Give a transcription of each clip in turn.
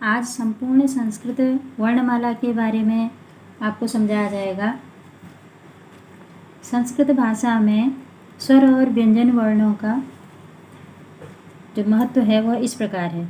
आज संपूर्ण संस्कृत वर्णमाला के बारे में आपको समझाया जाएगा। संस्कृत भाषा में स्वर और व्यंजन वर्णों का जो महत्व है वह इस प्रकार है।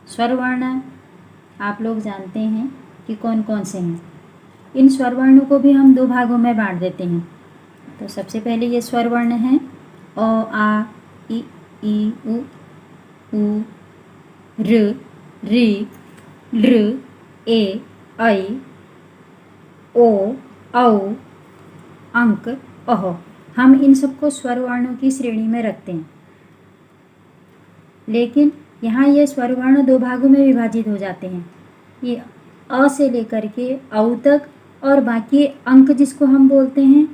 स्वर वर्ण आप लोग जानते हैं कि कौन कौन से हैं। इन स्वर वर्णों को भी हम दो भागों में बांट देते हैं। तो सबसे पहले ये स्वर वर्ण हैं अ, आ, इ, उ, ऋ, ऋ, लृ, ए, ऐ, ओ, औ, अंक, अह। हम इन सबको स्वर वर्णों की श्रेणी में रखते हैं। लेकिन यहाँ ये स्वर वर्ण दो भागों में विभाजित हो जाते हैं। ये अ से लेकर के औ तक और बाकी अंक जिसको हम बोलते हैं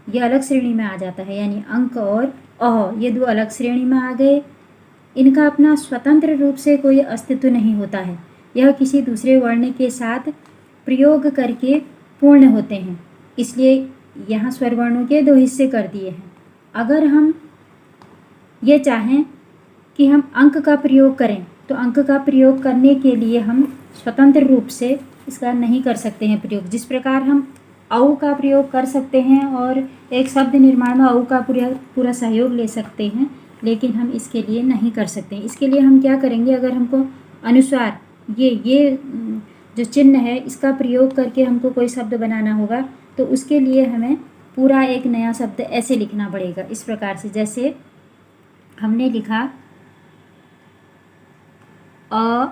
ये अलग श्रेणी में आ जाता है। यानी अंक और अह ये दो अलग श्रेणी में आ गए। इनका अपना स्वतंत्र रूप से कोई अस्तित्व नहीं होता है। यह किसी दूसरे वर्ण के साथ प्रयोग करके पूर्ण होते हैं। इसलिए यहाँ स्वर वर्णों के दो हिस्से कर दिए हैं। अगर हम ये चाहें कि हम अंक का प्रयोग करें तो अंक का प्रयोग करने के लिए हम स्वतंत्र रूप से इसका नहीं कर सकते हैं प्रयोग। जिस प्रकार हम औ का प्रयोग कर सकते हैं और एक शब्द निर्माण में औ का पूरा सहयोग ले सकते हैं, लेकिन हम इसके लिए नहीं कर सकते। इसके लिए हम क्या करेंगे, अगर हमको अनुस्वार ये जो चिन्ह है इसका प्रयोग करके हमको कोई शब्द बनाना होगा तो उसके लिए हमें पूरा एक नया शब्द ऐसे लिखना पड़ेगा। इस प्रकार से जैसे हमने लिखा अ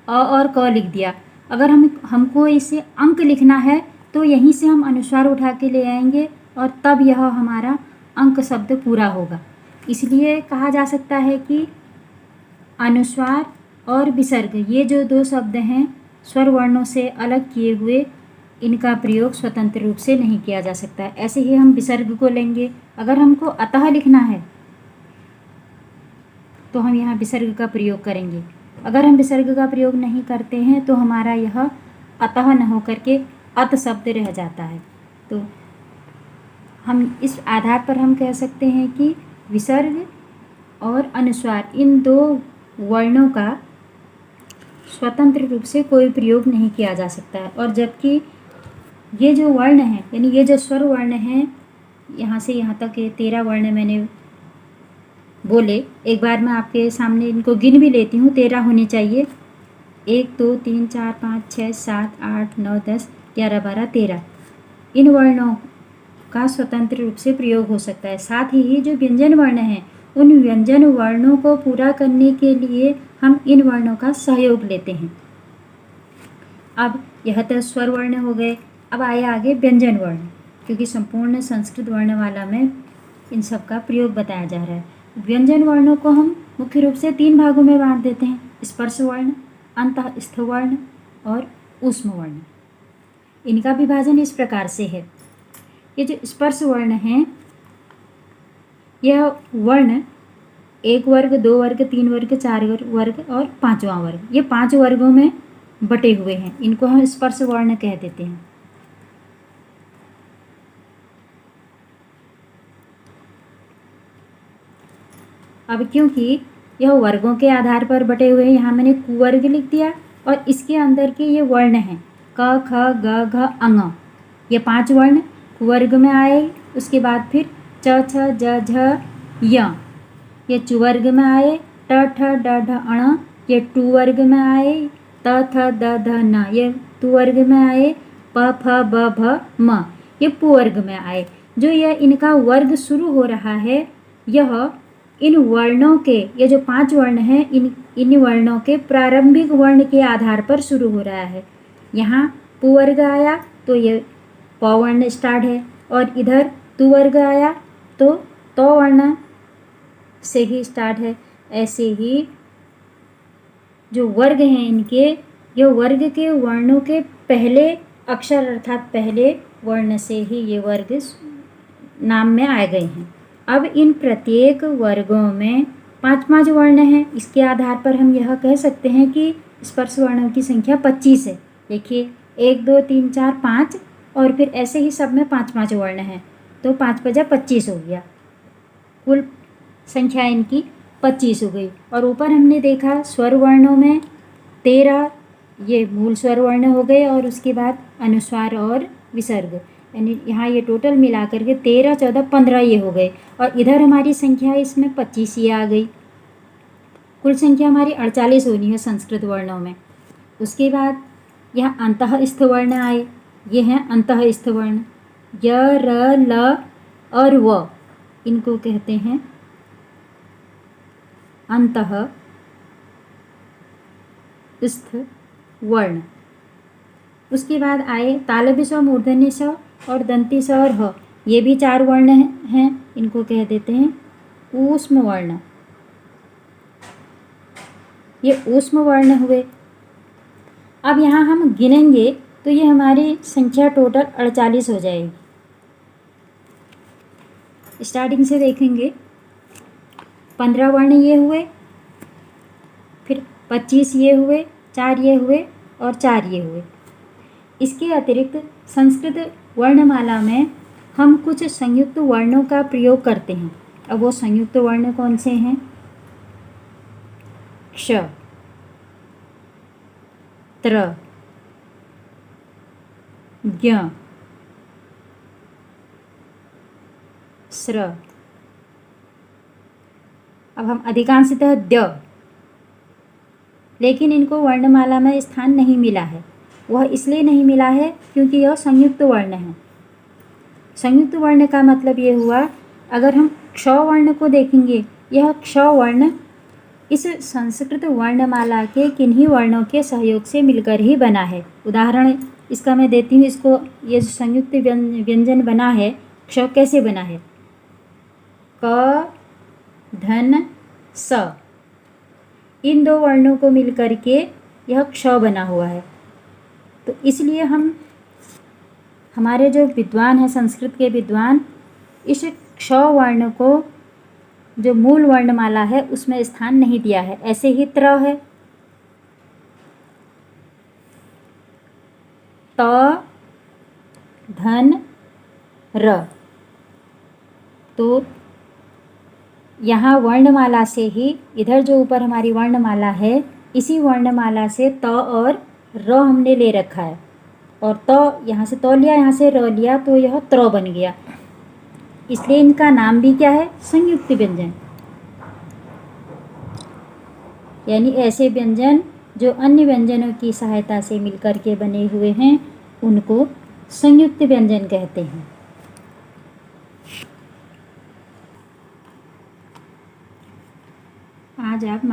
और क लिख दिया। अगर हमको इसे अंक लिखना है तो यहीं से हम अनुस्वार उठा के ले आएंगे और तब यह हमारा अंक शब्द पूरा होगा। इसलिए कहा जा सकता है कि अनुस्वार और विसर्ग ये जो दो शब्द हैं स्वर वर्णों से अलग किए हुए, इनका प्रयोग स्वतंत्र रूप से नहीं किया जा सकता है। ऐसे ही हम विसर्ग को लेंगे। अगर हमको अतः लिखना है तो हम यहाँ विसर्ग का प्रयोग करेंगे। अगर हम विसर्ग का प्रयोग नहीं करते हैं तो हमारा यह अतः न होकर के अत शब्द रह जाता है। तो हम इस आधार पर हम कह सकते हैं कि विसर्ग और अनुस्वार इन दो वर्णों का स्वतंत्र रूप से कोई प्रयोग नहीं किया जा सकता है। और जबकि ये जो वर्ण हैं यानी ये जो स्वर वर्ण हैं, यहाँ से यहाँ तक ये 13 वर्ण मैंने बोले। एक बार मैं आपके सामने इनको गिन भी लेती हूँ। 13 होने चाहिए। 1 2 3 4 5 6 7 8 9 10 11 12 13 इन वर्णों का स्वतंत्र रूप से प्रयोग हो सकता है। साथ ही जो व्यंजन वर्ण हैं उन व्यंजन वर्णों को पूरा करने के लिए हम इन वर्णों का सहयोग लेते हैं। अब यह तो स्वर वर्ण हो गए। अब आए आगे व्यंजन वर्ण, क्योंकि संपूर्ण संस्कृत वर्णमाला में इन सब का प्रयोग बताया जा रहा है। व्यंजन वर्णों को हम मुख्य रूप से 3 भागों में बांट देते हैं: स्पर्श वर्ण, अंतःस्थ वर्ण और ऊष्म वर्ण। इनका विभाजन इस प्रकार से है। ये जो स्पर्श वर्ण हैं यह वर्ण 1 वर्ग, 2 वर्ग, 3 वर्ग, 4 वर्ग और 5वां वर्ग, ये 5 वर्गों में बटे हुए हैं। इनको हम स्पर्श वर्ण कह देते हैं। अब क्योंकि यह वर्गों के आधार पर बटे हुए हैं, यहाँ मैंने कुवर्ग लिख दिया और इसके अंदर के ये वर्ण हैं क, ख, ग, घ, अंग। ये 5 वर्ण कुवर्ग में आए। उसके बाद फिर च, छ, ज, झ, य ये चुवर्ग में आए। ट, ठ, ड, ढ, अण ये टू वर्ग में आए। त, थ, द, ध, न ये तु वर्ग में आए। प, फ, ब, भ, म ये पुवर्ग में आए। जो यह इनका वर्ग शुरू हो रहा है यह इन वर्णों के, ये जो 5 वर्ण हैं इन वर्णों के प्रारंभिक वर्ण के आधार पर शुरू हो रहा है। यहाँ पुवर्ग आया तो ये प वर्ण स्टार्ट है और इधर तु वर्ग आया तो वर्ण से ही स्टार्ट है। ऐसे ही जो वर्ग हैं इनके, ये वर्ग के वर्णों के पहले अक्षर अर्थात पहले वर्ण से ही ये वर्ग नाम में आ गए हैं। अब इन प्रत्येक वर्गों में 5 वर्ण हैं। इसके आधार पर हम यह कह सकते हैं कि स्पर्श वर्णों की संख्या 25 है। देखिए 1 2 3 4 5 और फिर ऐसे ही सब में 5 वर्ण हैं तो 5 5 25 हो गया। कुल संख्या इनकी 25 हो गई। और ऊपर हमने देखा स्वर वर्णों में 13 ये मूल स्वर वर्ण हो गए और उसके बाद अनुस्वार और विसर्ग, यानी यहाँ ये टोटल मिला करके 13, 14, 15 ये हो गए। और इधर हमारी संख्या इसमें 25 ये आ गई। कुल संख्या हमारी 48 होनी है संस्कृत वर्णों में। उसके बाद यहाँ अंतःस्थ वर्ण आए, ये हैं अंतःस्थ वर्ण, य, र, ल और व, इनको कहते हैं अंतःस्थ वर्ण। उसके बाद आए तालव्य स्व, मूर्धन्य स्व और दंती स्व और ह, ये भी 4 वर्ण हैं, इनको कह देते हैं ऊष्म वर्ण। ये ऊष्म वर्ण हुए। अब यहाँ हम गिनेंगे तो ये हमारी संख्या टोटल 48 हो जाएगी। स्टार्टिंग से देखेंगे, 15 वर्ण ये हुए, फिर 25 ये हुए, 4 ये हुए और 4 ये हुए। इसके अतिरिक्त संस्कृत वर्णमाला में हम कुछ संयुक्त वर्णों का प्रयोग करते हैं। अब वो संयुक्त वर्ण कौन से हैं? क्ष, त्र, ज्ञ, स्र। अब हम अधिकांशतः द, लेकिन इनको वर्णमाला में स्थान नहीं मिला है। वह इसलिए नहीं मिला है क्योंकि यह संयुक्त वर्ण है। संयुक्त वर्ण का मतलब ये हुआ, अगर हम क्ष वर्ण को देखेंगे, यह क्ष वर्ण इस संस्कृत वर्णमाला के किन्हीं वर्णों के सहयोग से मिलकर ही बना है। उदाहरण इसका मैं देती हूँ। इसको, ये संयुक्त व्यंजन बना है, क्ष कैसे बना है? क, धन, स, इन 2 वर्णों को मिलकर के यह क्ष बना हुआ है। तो इसलिए हमारे जो विद्वान हैं, संस्कृत के विद्वान, इस क्ष वर्ण को जो मूल वर्णमाला है उसमें स्थान नहीं दिया है। ऐसे ही त्र है, त, धन, र। तो यहाँ वर्णमाला से ही, इधर जो ऊपर हमारी वर्णमाला है, इसी वर्णमाला से त और र हमने ले रखा है। और त यहाँ से त लिया, यहाँ से र लिया, तो यह त्र बन गया। इसलिए इनका नाम भी क्या है? संयुक्त व्यंजन। यानी ऐसे व्यंजन जो अन्य व्यंजनों की सहायता से मिलकर के बने हुए हैं, उनको संयुक्त व्यंजन कहते हैं। आज आप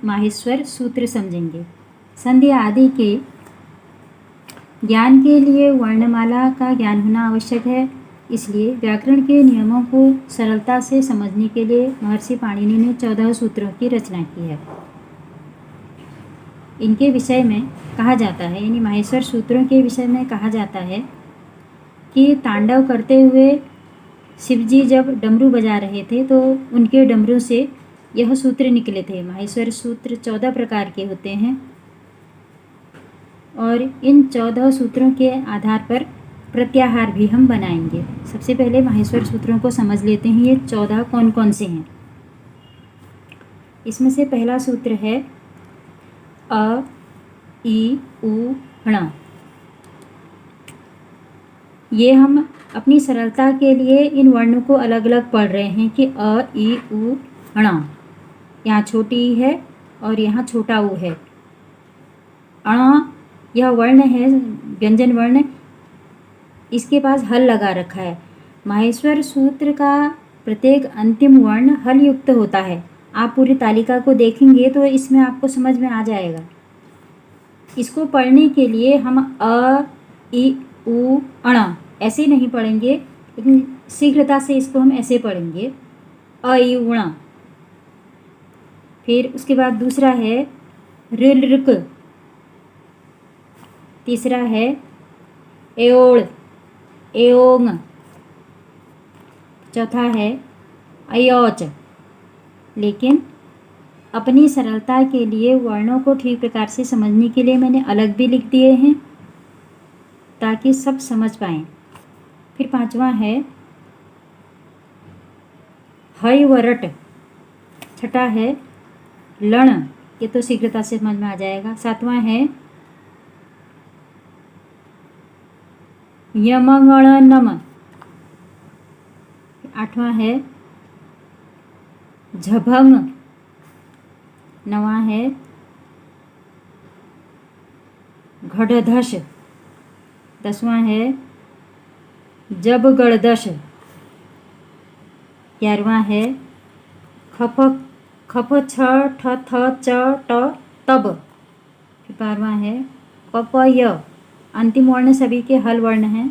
माहेश्वर सूत्र समझेंगे। संधि आदि के ज्ञान के लिए वर्णमाला का ज्ञान होना आवश्यक है। इसलिए व्याकरण के नियमों को सरलता से समझने के लिए महर्षि पाणिनि ने 14 सूत्रों की रचना की है। इनके विषय में कहा जाता है, यानी माहेश्वर सूत्रों के विषय में कहा जाता है कि तांडव करते हुए शिवजी जब डमरू बजा रहे थे तो उनके डमरू से यह सूत्र निकले थे। माहेश्वर सूत्र 14 प्रकार के होते हैं और इन 14 सूत्रों के आधार पर प्रत्याहार भी हम बनाएंगे। सबसे पहले माहेश्वर सूत्रों को समझ लेते हैं। ये 14 कौन कौन से हैं? इसमें से पहला सूत्र है अ, इ, उ, ण। ये हम अपनी सरलता के लिए इन वर्णों को अलग अलग पढ़ रहे हैं कि अ, इ, उ, ण। यहाँ छोटी ई है और यहाँ छोटा ऊ है। अण यह वर्ण है, व्यंजन वर्ण, इसके पास हल लगा रखा है। माहेश्वर सूत्र का प्रत्येक अंतिम वर्ण हल युक्त होता है। आप पूरी तालिका को देखेंगे तो इसमें आपको समझ में आ जाएगा। इसको पढ़ने के लिए हम अ, इ, उ, अण ऐसे नहीं पढ़ेंगे, लेकिन शीघ्रता से इसको हम ऐसे पढ़ेंगे, अ, इ, उ, ण। फिर उसके बाद दूसरा है ऋल, ऋक। तीसरा है एओड़, एओंग। चौथा है अयोच। लेकिन अपनी सरलता के लिए वर्णों को ठीक प्रकार से समझने के लिए मैंने अलग भी लिख दिए हैं ताकि सब समझ पाएं। फिर पांचवा है हय वरट। छठा है लण। ये तो शीघ्रता से समझ में आ जाएगा। 7वां है यमगणनम। 8वां है झभंग। 9वां है घड़धश। 10वां है जबगड़दश। 11वां है खप खप छ ठ थ च ट तब। 12वां है पप य। अंतिम वर्ण सभी के हल वर्ण हैं।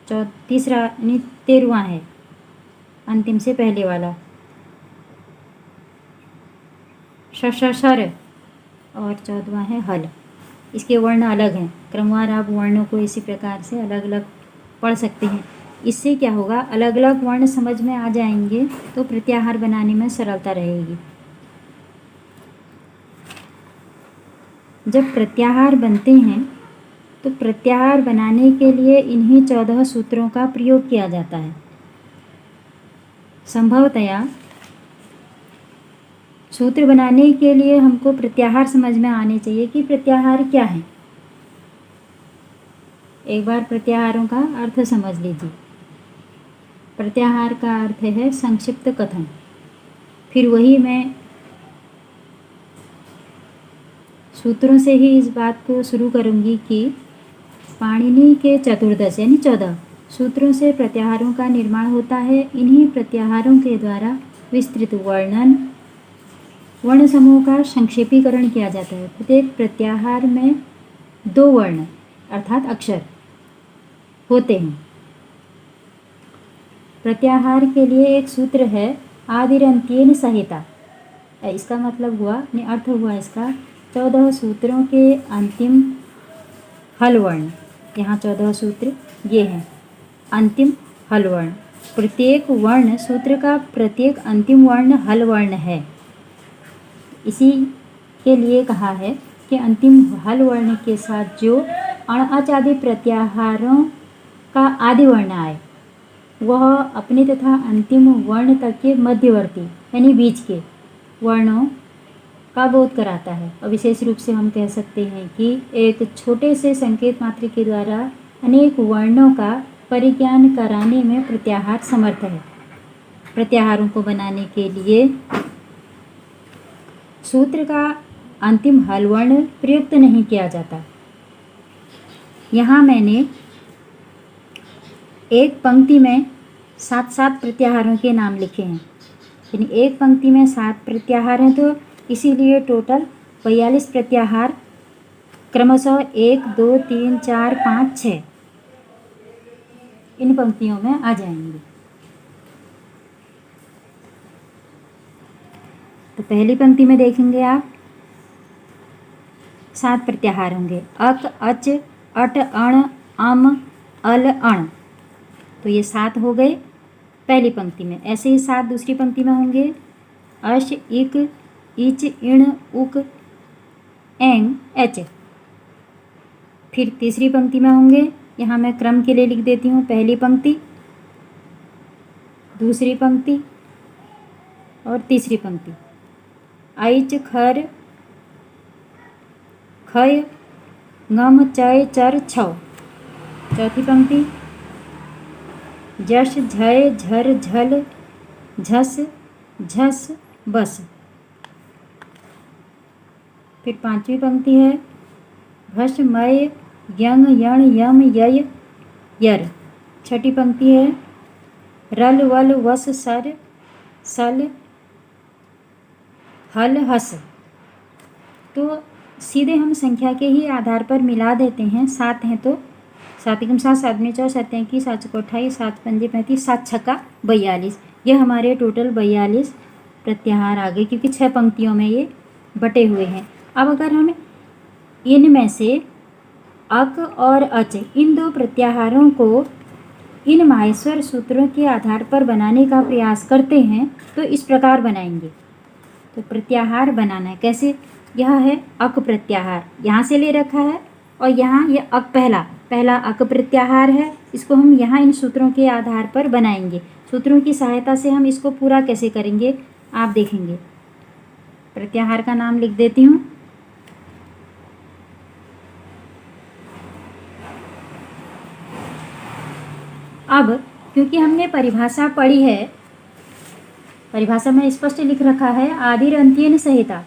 13वां है अंतिम से पहले वाला शर। और 14वां है हल। इसके वर्ण अलग हैं, क्रमवार आप वर्णों को इसी प्रकार से अलग अलग पढ़ सकते हैं। इससे क्या होगा, अलग अलग वर्ण समझ में आ जाएंगे तो प्रत्याहार बनाने में सरलता रहेगी। जब प्रत्याहार बनते हैं तो प्रत्याहार बनाने के लिए इन्हीं 14 सूत्रों का प्रयोग किया जाता है। संभवतया सूत्र बनाने के लिए हमको प्रत्याहार समझ में आने चाहिए कि प्रत्याहार क्या है। एक बार प्रत्याहारों का अर्थ समझ लीजिए। प्रत्याहार का अर्थ है संक्षिप्त कथन। फिर वही मैं सूत्रों से ही इस बात को शुरू करूंगी कि पाणिनि के चतुर्दश यानी 14 सूत्रों से प्रत्याहारों का निर्माण होता है। इन्हीं प्रत्याहारों के द्वारा विस्तृत वर्णन वर्ण समूह का संक्षेपीकरण किया जाता है। प्रत्येक प्रत्याहार में 2 वर्ण अर्थात अक्षर होते हैं। प्रत्याहार के लिए एक सूत्र है आदिरंत्येन सहिता। इसका मतलब हुआ, अर्थ हुआ इसका 14 सूत्रों के अंतिम हल वर्ण। यहाँ 14 सूत्र ये हैं अंतिम हल वर्ण। प्रत्येक वर्ण सूत्र का प्रत्येक अंतिम वर्ण हल वर्ण है। इसी के लिए कहा है कि अंतिम हल वर्ण के साथ जो अण अच आदि प्रत्याहारों का आदि वर्ण आए वह अपने तथा अंतिम वर्ण तक के मध्यवर्ती यानी बीच के वर्णों का बोध कराता है। और विशेष रूप से हम कह सकते हैं कि एक छोटे से संकेत मात्र के द्वारा अनेक वर्णों का परिज्ञान कराने में प्रत्याहार समर्थ है। प्रत्याहारों को बनाने के लिए सूत्र का अंतिम हल वर्ण प्रयुक्त नहीं किया जाता। यहाँ मैंने एक पंक्ति में 7 प्रत्याहारों के नाम लिखे हैं। यानी एक पंक्ति में 7 प्रत्याहार हैं तो इसीलिए टोटल 42 प्रत्याहार क्रमशः 1 2 3 4 5 6 इन पंक्तियों में आ जाएंगे। तो पहली पंक्ति में देखेंगे आप 7 प्रत्याहार होंगे अक अच अट अण अम अल अण। तो ये 7 हो गए पहली पंक्ति में। ऐसे ही 7 दूसरी पंक्ति में होंगे अश इक इच इण उक एंग एच। फिर तीसरी पंक्ति में होंगे, यहाँ मैं क्रम के लिए लिख देती हूँ, पहली पंक्ति दूसरी पंक्ति और तीसरी पंक्ति ऐच खर खय ngम चय चर छव। चौथी पंक्ति जश झय झर झल झस झस बस। फिर पांचवी पंक्ति है भस मय यंग यण यम यय यर। छठी पंक्ति है रल वल वस सर सल हल हस। तो सीधे हम संख्या के ही आधार पर मिला देते हैं। 7 हैं तो 7 एकम 7 7 दूनी 14 7 की 7 चौको 28 7 पंजे 35 7 छक्का 42। ये हमारे टोटल 42 प्रत्याहार आ गए क्योंकि 6 पंक्तियों में ये बटे हुए हैं। अब अगर हम इनमें से अक और अच इन 2 प्रत्याहारों को इन माहेश्वर सूत्रों के आधार पर बनाने का प्रयास करते हैं तो इस प्रकार बनाएंगे। तो प्रत्याहार बनाना है कैसे, यह है अक प्रत्याहार, यहाँ से ले रखा है और यहाँ ये अक पहला अक प्रत्याहार है। इसको हम यहाँ इन सूत्रों के आधार पर बनाएंगे। सूत्रों की सहायता से हम इसको पूरा कैसे करेंगे आप देखेंगे। प्रत्याहार का नाम लिख देती हूँ। अब क्योंकि हमने परिभाषा पढ़ी है, परिभाषा में स्पष्ट लिख रखा है आदिर अंत्येन सहिता,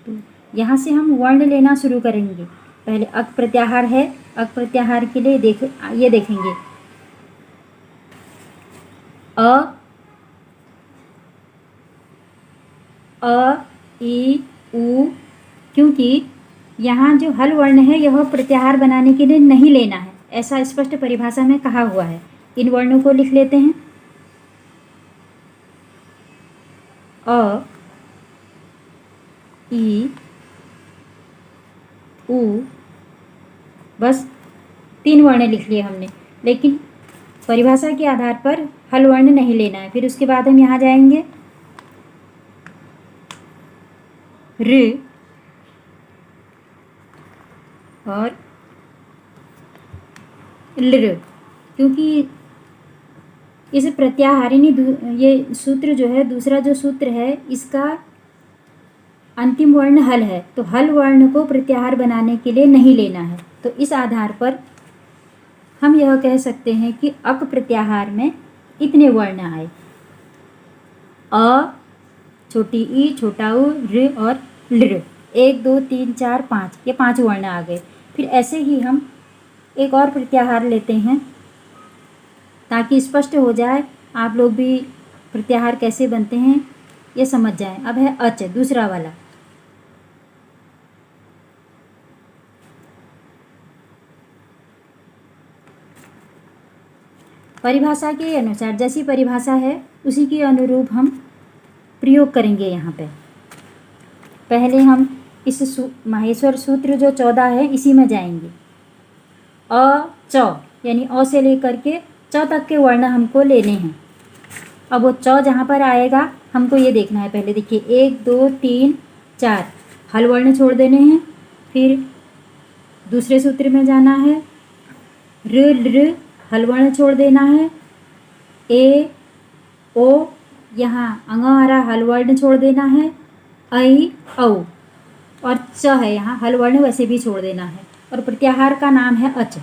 तो यहाँ से हम वर्ण लेना शुरू करेंगे। पहले अक प्रत्याहार है, अक प्रत्याहार के लिए ये देखेंगे अ ई उ, क्योंकि यहाँ जो हल वर्ण है यह प्रत्याहार बनाने के लिए नहीं लेना है, ऐसा स्पष्ट परिभाषा में कहा हुआ है। इन वर्णों को लिख लेते हैं। अ ई उ, बस 3 वर्ण लिख लिए हमने, लेकिन परिभाषा के आधार पर हल वर्ण नहीं लेना है। फिर उसके बाद हम यहाँ जाएंगे ऋ और लृ, क्योंकि इस प्रत्याहारिणी ये सूत्र जो है, दूसरा जो सूत्र है, इसका अंतिम वर्ण हल है, तो हल वर्ण को प्रत्याहार बनाने के लिए नहीं लेना है। तो इस आधार पर हम यह कह सकते हैं कि अक प्रत्याहार में इतने वर्ण आए, अ, छोटी ई, छोटा उ, ऋ और लृ। 1 2 3 4 5, ये 5 वर्ण आ गए। फिर ऐसे ही हम एक और प्रत्याहार लेते हैं ताकि स्पष्ट हो जाए, आप लोग भी प्रत्याहार कैसे बनते हैं ये समझ जाएं। अब है अच, दूसरा वाला। परिभाषा के अनुसार, जैसी परिभाषा है उसी के अनुरूप हम प्रयोग करेंगे। यहाँ पे पहले हम इस माहेश्वर सूत्र जो 14 है इसी में जाएंगे। अ च, यानी अ से लेकर के च तक के वर्ण हमको लेने हैं। अब वो च जहाँ पर आएगा हमको ये देखना है। पहले देखिए 1 2 3 4 हल वर्ण छोड़ देने हैं। फिर दूसरे सूत्र में जाना है, ऋ लृ हल वर्ण छोड़ देना है। ए ओ, यहाँ अंगारा हल वर्ण छोड़ देना है। ऐ औ, और च है यहाँ हल वर्ण वैसे भी छोड़ देना है। और प्रत्याहार का नाम है अच।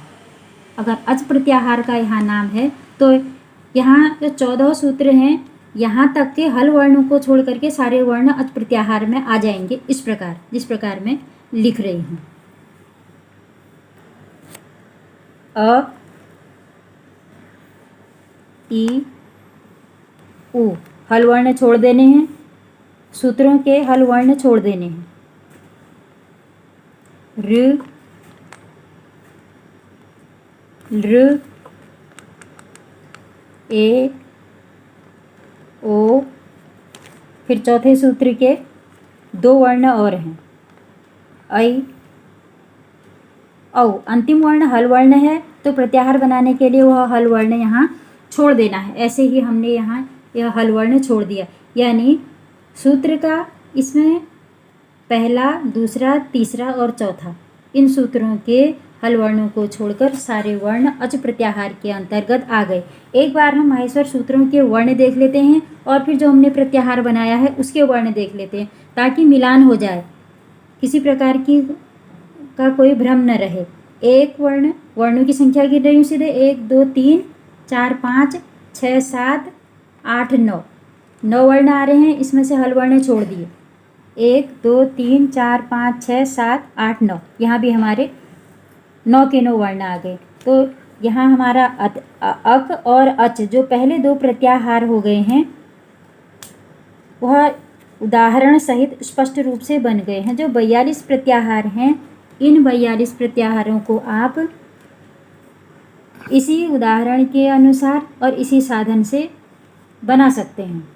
अगर अच प्रत्याहार का यहाँ नाम है तो यहाँ जो 14 सूत्र हैं यहाँ तक के हल वर्णों को छोड़ करके सारे वर्ण अच प्रत्याहार में आ जाएंगे, इस प्रकार, जिस प्रकार मैं लिख रही हूँ। अ ई उ हल वर्ण छोड़ देने हैं, सूत्रों के हल वर्ण छोड़ देने हैं। ऋ लृ ए ओ, फिर चौथे सूत्र के 2 वर्ण और हैं, ऐ औ। अंतिम वर्ण हल वर्ण है तो प्रत्याहार बनाने के लिए वह हल वर्ण यहाँ छोड़ देना है। ऐसे ही हमने यहाँ यह हल वर्ण छोड़ दिया, यानी सूत्र का इसमें पहला, दूसरा, तीसरा और चौथा, इन सूत्रों के हल वर्णों को छोड़कर सारे वर्ण अच प्रत्याहार के अंतर्गत आ गए। एक बार हम माहेश्वर सूत्रों के वर्ण देख लेते हैं और फिर जो हमने प्रत्याहार बनाया है उसके वर्ण देख लेते हैं, ताकि मिलान हो जाए, किसी प्रकार की का कोई भ्रम न रहे। एक वर्णों की संख्या गिन रही हूँ सीधे, 1 2 3 4 5 6 7 8 9, 9 वर्ण आ रहे हैं, इसमें से हल वर्ण छोड़ दिए। 1 2 3 4 5 6 7 8 9, यहाँ भी हमारे 9 के 9 वर्ण आ गए। तो यहाँ हमारा अक और अच जो पहले 2 प्रत्याहार हो गए हैं वह उदाहरण सहित स्पष्ट रूप से बन गए हैं। जो 42 प्रत्याहार हैं, इन 42 प्रत्याहारों को आप इसी उदाहरण के अनुसार और इसी साधन से बना सकते हैं।